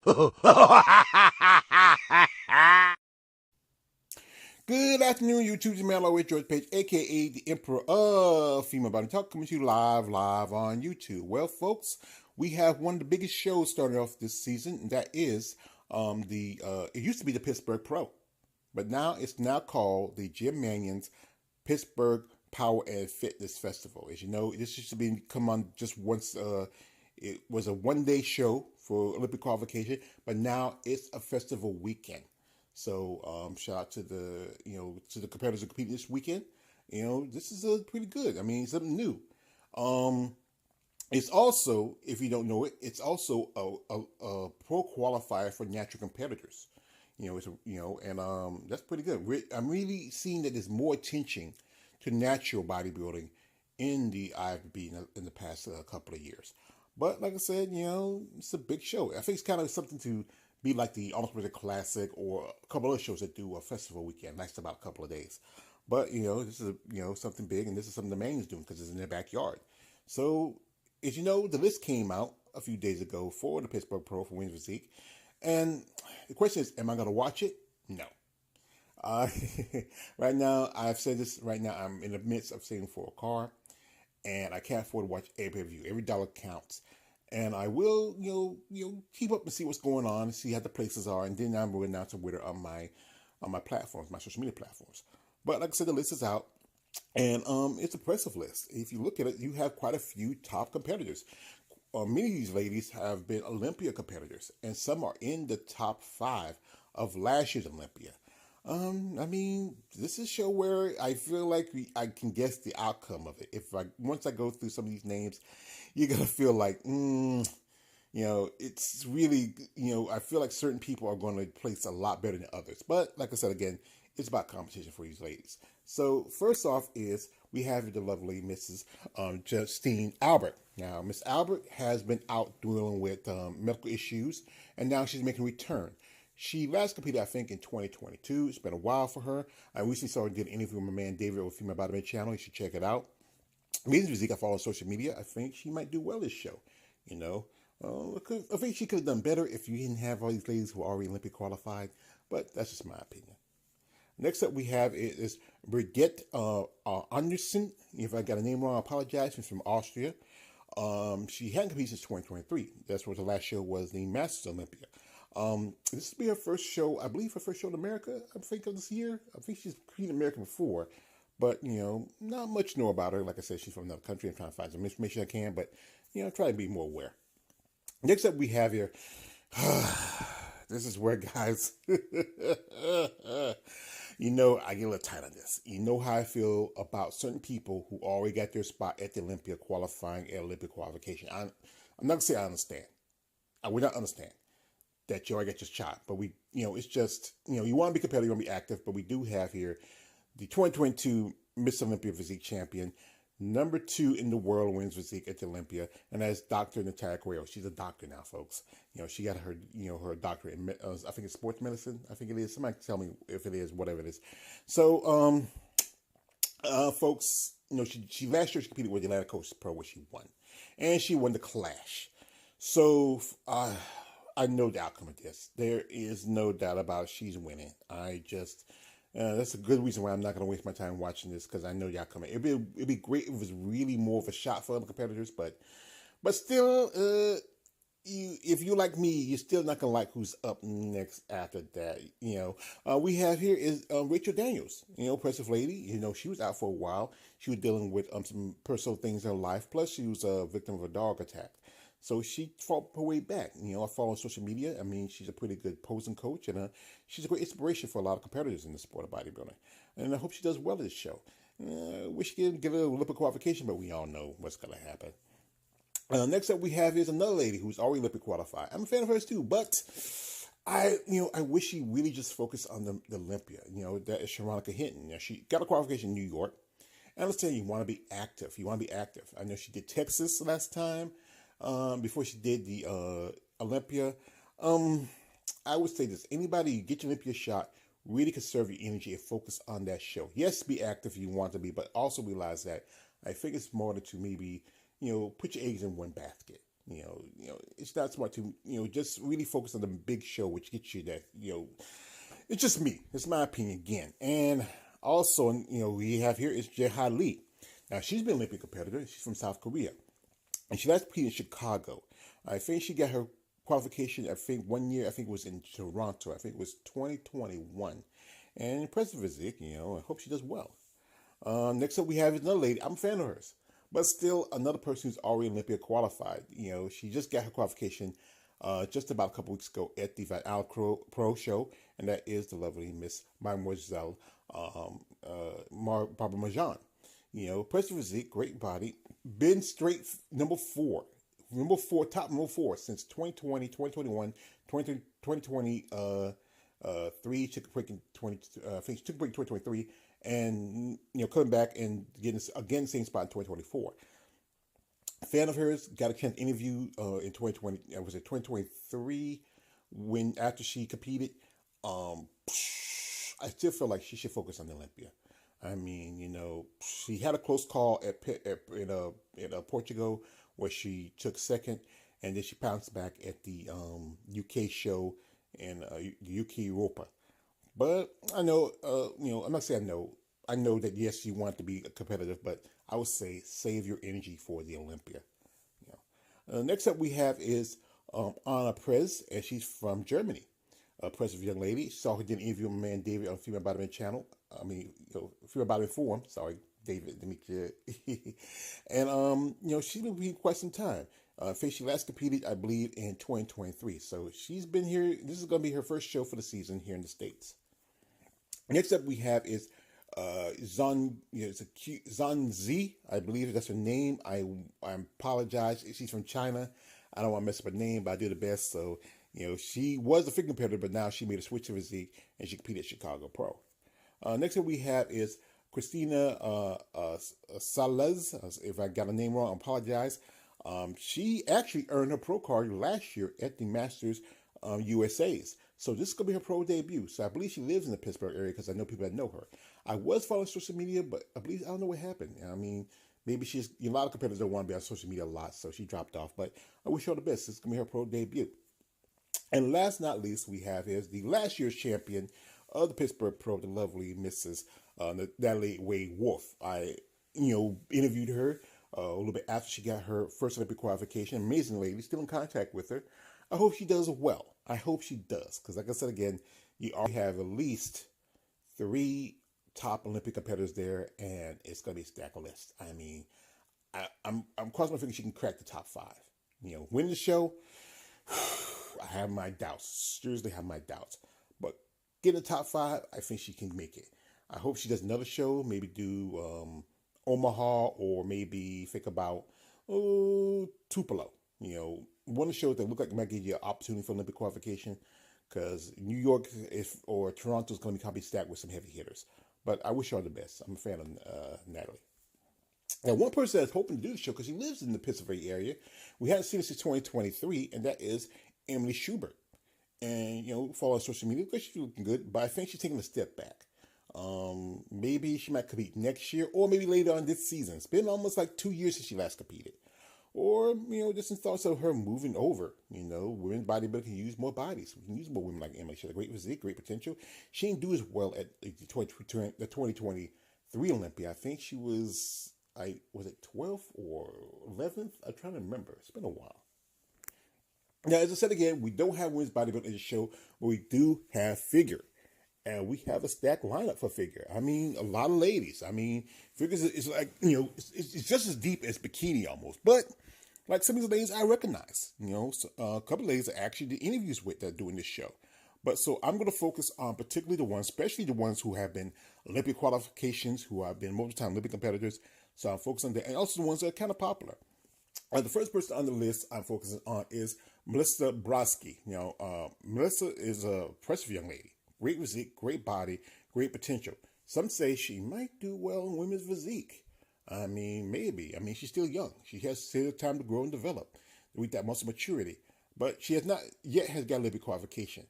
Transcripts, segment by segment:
Good afternoon, YouTube. Man, always George Page, aka the Emperor of Female Body Talk, coming to you live on YouTube. Well, folks, we have one of the biggest shows starting off this season, and that is it used to be the Pittsburgh Pro, but now it's called the Jim Mannion's Pittsburgh Power and Fitness Festival. As you know, this used to be come on just once. It was a one-day show for Olympic qualification, but now it's a festival weekend. So shout out to the competitors who compete this weekend. This is pretty good. I mean, something new. It's also, if you don't know it, it's also a pro qualifier for natural competitors. That's pretty good. I'm really seeing that there's more attention to natural bodybuilding in the IFBB in the past couple of years. But like I said, it's a big show. I think it's kind of something to be like the Ultimate Classic or a couple other shows that do a festival weekend. Lasts about a couple of days. But, this is, something big, and this is something the Maine's doing because it's in their backyard. So, as you know, the list came out a few days ago for the Pittsburgh Pro for Women's Physique. And the question is, am I going to watch it? No. Right now, I've said this, right now I'm in the midst of saving for a car. And I can't afford to watch every pay-per-view. Every dollar counts. And I will, keep up and see what's going on, see how the places are, and then I'm going to announce a winner on my platforms, my social media platforms. But like I said, the list is out, and it's an impressive list. If you look at it, you have quite a few top competitors. Many of these ladies have been Olympia competitors, and some are in the top 5 of last year's Olympia. I mean, this is a show where I feel like I can guess the outcome of it. Once I go through some of these names, you're gonna feel like, it's really, I feel like certain people are going to place a lot better than others. But like I said again, it's about competition for these ladies. So first off is we have the lovely Mrs. Justine Albert. Now, Miss Albert has been out dealing with medical issues, and now she's making a return. She last competed, I think, in 2022. It's been a while for her. I recently saw her did an interview with my man David over Female Body channel. You should check it out. Amazing Physique, I follow on social media. I think she might do well this show. I think she could have done better if you didn't have all these ladies who are already Olympic qualified. But that's just my opinion. Next up we have is Brigitte Anderson. If I got a name wrong, I apologize. She's from Austria. She hadn't competed since 2023. That's what the last show was, the Masters Olympia. This will be her first show, I believe her first show in America, I think, of this year. I think she's competed in America before, but, not much know about her. Like I said, she's from another country. I'm trying to find some information I can, but, try to be more aware. Next up we have here, this is where, guys, I get a little tight on this. You know how I feel about certain people who already got their spot at the Olympia qualifying at Olympic qualification. I'm not going to say I understand. I would not understand that you already got your shot. But it's just, you want to be competitive, you want to be active, but we do have here the 2022 Miss Olympia Physique Champion, number 2 in the world women's physique at the Olympia, and that's Dr. Natalia Carrero. She's a doctor now, folks. She got her, her doctorate in, I think it's sports medicine. I think it is. Somebody tell me if it is, whatever it is. So, folks, she last year she competed with the Atlantic Coast Pro, where she won, and she won the Clash. So, I know the outcome of this. There is no doubt about it. She's winning. That's a good reason why I'm not going to waste my time watching this, because I know the outcome. It'd be great if it was really more of a shot for other competitors, but still, if you like me, you're still not going to like who's up next after that. We have here is Rachel Daniels. Impressive lady. She was out for a while. She was dealing with some personal things in her life. Plus, she was a victim of a dog attack. So she fought her way back. I follow on social media. I mean, she's a pretty good posing coach, and she's a great inspiration for a lot of competitors in the sport of bodybuilding. And I hope she does well at this show. Wish she could get a Olympic qualification, but we all know what's going to happen. Next up we have is another lady who's already Olympic qualified. I'm a fan of hers too, but I wish she really just focused on the Olympia. That is Sharonica Hinton. She got a qualification in New York. And let's tell you want to be active. You want to be active. I know she did Texas last time. Before she did the Olympia. I would say this. Anybody get your Olympia shot, really conserve your energy and focus on that show. Yes, be active if you want to be, but also realize that I think it's more to maybe, put your eggs in one basket. It's not smart to just really focus on the big show, which gets you that. It's just me. It's my opinion again. And also, we have here is Jehad Lee. Now she's been an Olympic competitor. She's from South Korea, and she last competed in Chicago. I think she got her qualification. I think one year. I think it was in Toronto. I think it was 2021. And impressive physique. I hope she does well. Next up, we have another lady. I'm a fan of hers, but still another person who's already Olympia qualified. She just got her qualification just about a couple weeks ago at the Van Al Pro Show, and that is the lovely Miss Mademoiselle Barbara Majan. Impressive physique, great body, been straight number four, top number four since 2020, 2021, 2023. Took a break in 20. I think she took a break in 2023. And coming back and getting again same spot in 2024. Fan of hers, got a chance to interview in 2020. Was it 2023 when after she competed? I still feel like she should focus on the Olympia. I mean, she had a close call in Portugal where she took second, and then she bounced back at the UK show in UK Europa. But I know, I'm not saying I know. I know that, yes, you want to be competitive, but I would say save your energy for the Olympia. Next up we have is Anna Prez, and she's from Germany. A impressive young lady. Saw her did an interview with my man David on Female Bodybuilding channel. Female Bodybuilding Forum. Sorry, David, to meet you. And, she's been competing quite some time. I think she last competed, I believe, in 2023. So she's been here. This is going to be her first show for the season here in the States. Next up we have is Zan Zi, I believe that's her name. I apologize. She's from China. I don't want to mess up her name, but I do the best. So, she was a figure competitor, but now she made a switch to physique, and she competed at Chicago Pro. Next up we have is Christina Salez. If I got her name wrong, I apologize. She actually earned her pro card last year at the Masters USA's. So this is going to be her pro debut. So I believe she lives in the Pittsburgh area because I know people that know her. I was following social media, but I don't know what happened. I mean, maybe a lot of competitors don't want to be on social media a lot, so she dropped off. But I wish her all the best. This is going to be her pro debut. And last but not least, we have is the last year's champion of the Pittsburgh Pro, the lovely Mrs. Natalie Wade Wolf. I, interviewed her a little bit after she got her first Olympic qualification. Amazing lady, still in contact with her. I hope she does well. I hope she does, because like I said again, you already have at least 3 top Olympic competitors there, and it's going to be a stack of list. I mean, I'm crossing my fingers she can crack the top 5. Win the show, I have my doubts. Seriously, have my doubts. But get in the top 5, I think she can make it. I hope she does another show, maybe do Omaha, or maybe think about Tupelo. One of the shows that look like it might give you an opportunity for Olympic qualification, because New York or Toronto is going to be probably stacked with some heavy hitters. But I wish her the best. I'm a fan of Natalie. Now, one person that's hoping to do the show, because she lives in the Pittsburgh area, we haven't seen her since 2023, and that is Emily Schubert. And, follow on social media, because she's looking good, but I think she's taking a step back. Maybe she might compete next year, or maybe later on this season. It's been almost like 2 years since she last competed. Or, just in thoughts of her moving over. Women's bodybuilding can use more bodies. We can use more women like Emily. She has a great physique, great potential. She didn't do as well at the 2023 Olympia. I think she was it 12th or 11th? I'm trying to remember. It's been a while. Now, as I said again, we don't have women's bodybuilding in the show, but we do have figure. And we have a stacked lineup for figure. I mean, a lot of ladies. I mean, figures is like, it's just as deep as bikini almost. But like some of these ladies I recognize, so, a couple of ladies I actually did interviews with that are doing this show. But so I'm going to focus on particularly the ones, especially the ones who have been Olympic qualifications, who have been multiple-time Olympic competitors. So I'm focusing on that. And also the ones that are kind of popular. The first person on the list I'm focusing on is Melissa Brodsky. Melissa is a impressive young lady. Great physique, great body, great potential. Some say she might do well in women's physique. I mean, maybe. I mean, she's still young. She has still time to grow and develop, with that muscle maturity. But she has not yet got a Olympic qualification.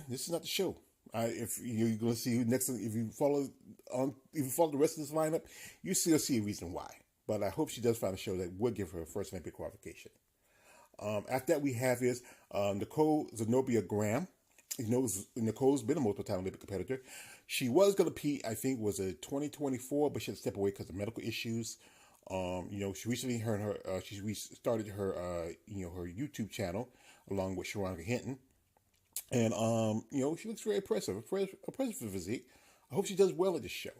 This is not the show. If you're going to see next, if you follow the rest of this lineup, you still see a reason why. But I hope she does find a show that would give her a first Olympic qualification. After that, we have is Nicole Zenobia Graham. You know, Nicole's been a multiple-time Olympic competitor. She was going to compete, I think, was a 2024, but she had to step away because of medical issues. She recently she started her her YouTube channel along with Sharonka Hinton, and she looks very impressive physique. I hope she does well at this show.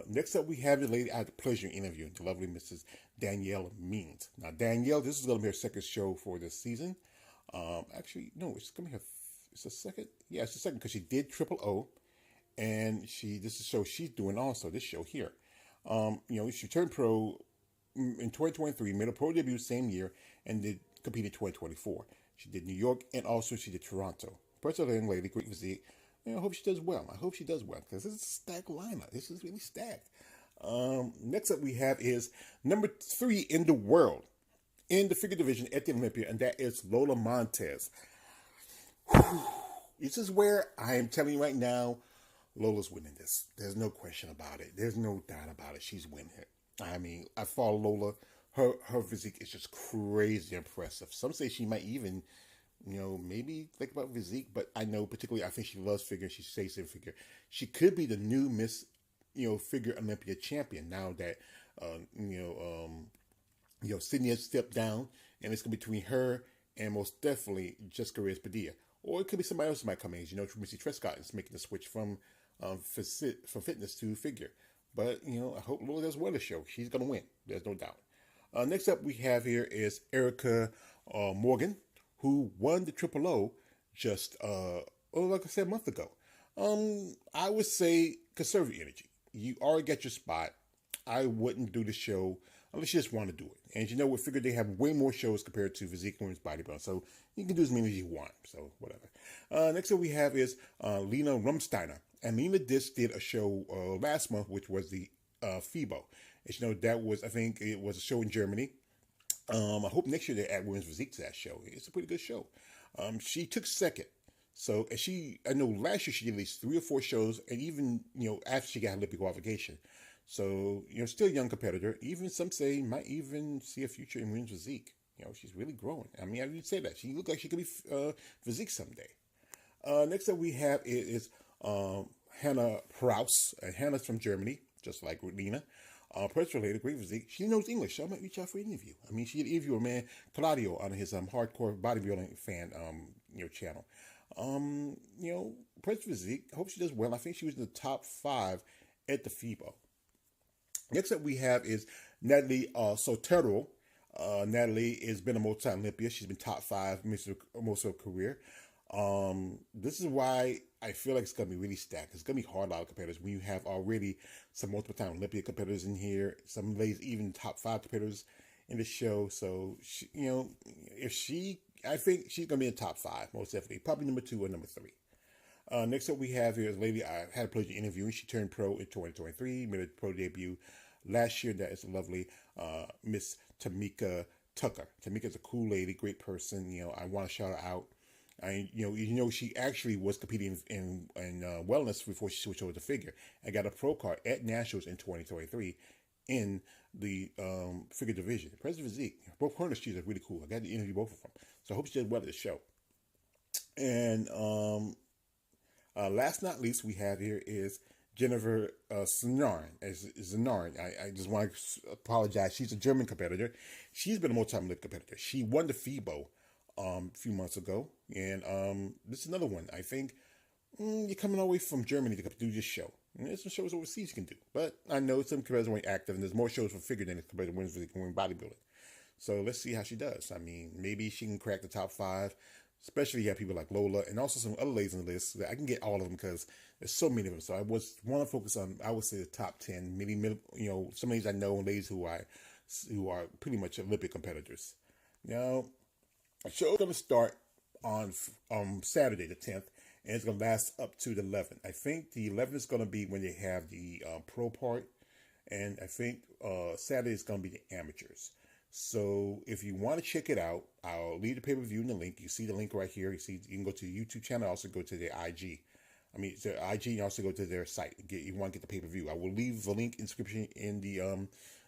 Next up, we have the lady I had the pleasure of interviewing, the lovely Mrs. Danielle Means. Now, Danielle, this is going to be her second show for this season. Actually, no, it's going to be her. It's the second. Yeah, it's the second because she did Triple O, and this is the show she's doing also. This show here. She turned pro in 2023, made a pro debut same year, and did compete in 2024. She did New York, and also she did Toronto. Personal young lady, great physique. I hope she does well. I hope she does well because this is a stacked lineup. This is really stacked. Next up we have is number 3 in the world in the figure division at the Olympia, and that is Lola Montez. This is where I am telling you right now, Lola's winning this. There's no question about it. There's no doubt about it. She's winning it. I mean, I follow Lola. Her physique is just crazy impressive. Some say she might even, maybe think about physique, but I know particularly I think she loves figure. She stays in figure. She could be the new Miss, figure Olympia champion now that, Sydney has stepped down, and it's going to be between her and most definitely Jessica Reyes-Padilla. Or it could be somebody else who might come in. Missy Trescott is making the switch from fitness to figure. But, I hope Lola does well this show. She's going to win. There's no doubt. Next up we have here is Erica Morgan, who won the Triple O just, like I said, a month ago. I would say conserve your energy. You already got your spot. I wouldn't do the show unless you just want to do it. And we figured they have way more shows compared to Physique and Women's Bodybuilding. So you can do as many as you want. So whatever. Next up we have is Lena Rumsteiner. And Lena did a show last month, which was the FIBO. And that was, I think it was a show in Germany. I hope next year they add Women's Physique to that show. It's a pretty good show. She took second. So, and I know last year she did at least 3 or 4 shows, and even, after she got Olympic qualification. So, still a young competitor. Even some say might even see a future in Women's Physique. She's really growing. I mean, I would say that. She looks like she could be Physique someday. Next up we have is Hannah Prouse. And Hannah's from Germany, just like Lena. Press related, great physique. She knows English, so I might reach out for an interview. I mean, she did interview a man, Claudio, on his hardcore bodybuilding fan channel. Press physique. I hope she does well. I think she was in the top 5 at the FIBO. Next up we have is Natalie Sotero. Natalie has been a multi-Olympia. She's been top 5 most of her career. This is why I feel like it's going to be really stacked. It's going to be hard, a lot of competitors when you have already some multiple-time Olympia competitors in here. Some ladies, even top 5 competitors in the show. So, I think she's going to be in top 5, most definitely. Probably number 2 or number 3. Next up we have here is a lady I had a pleasure interviewing. She turned pro in 2023, made a pro debut last year. That is the lovely Miss Tamika Tucker. Tamika's a cool lady, great person. I want to shout her out. She actually was competing in wellness before she switched over to figure. I got a pro card at Nationals in 2023 in the figure division. President Physique, both her and she's are really cool. I got to interview both of them. So I hope she did well at the show. And last not least, we have here is Jennifer Znarn. I just want to apologize. She's a German competitor. She's been a multi-Olympic competitor. She won the FIBO a few months ago. And this is another one. I think you're coming all the way from Germany to do this show. And there's some shows overseas you can do. But I know some competitors weren't active, and there's more shows for figure than compared to women's bodybuilding. So let's see how she does. I mean, maybe she can crack the top 5. Especially you have people like Lola and also some other ladies on the list. I can get all of them because there's so many of them. So I want to focus on, I would say, the top 10. Maybe some ladies I know and ladies who are pretty much Olympic competitors. Now, the show is going to start on Saturday the 10th, and it's going to last up to the 11th. I think the 11th is going to be when they have the pro part, and I think Saturday is going to be the amateurs. So if you want to check it out, I'll leave the pay-per-view in the link. You see the link right here. You can go to the YouTube channel. Also go to their IG. Their IG, and also go to their site. You want to get the pay-per-view. I will leave the link in the description in the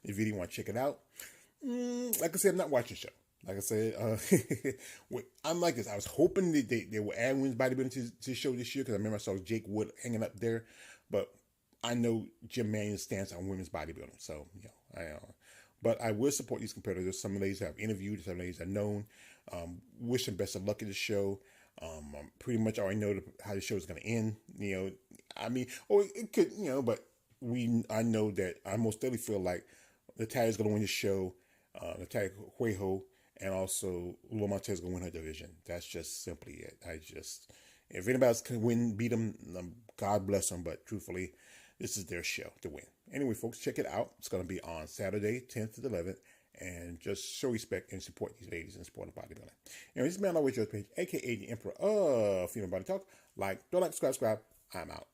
video. You want to check it out. Like I said, I'm not watching the show. Like I said, I'm like this. I was hoping that they would add women's bodybuilding to the show this year because I remember I saw Jake Wood hanging up there, but I know Jim Manion's stance on women's bodybuilding, so but I will support these competitors. Some ladies I've interviewed, some ladies I've known. Wish them best of luck at the show. I pretty much already know how the show is going to end. I mean, or it could, but I know that I most definitely feel like Natalia's going to win the show. Natalia Huejo and also Lula Montez going to win her division. That's just simply it. If anybody else can beat them, God bless them. But truthfully, this is their show to win. Anyway, folks, check it out. It's going to be on Saturday, 10th to the 11th. And just show respect and support these ladies and support the bodybuilding. Anyway, this is Man Always Yours page, a.k.a. the Emperor of Female Body Talk. Don't like, subscribe. I'm out.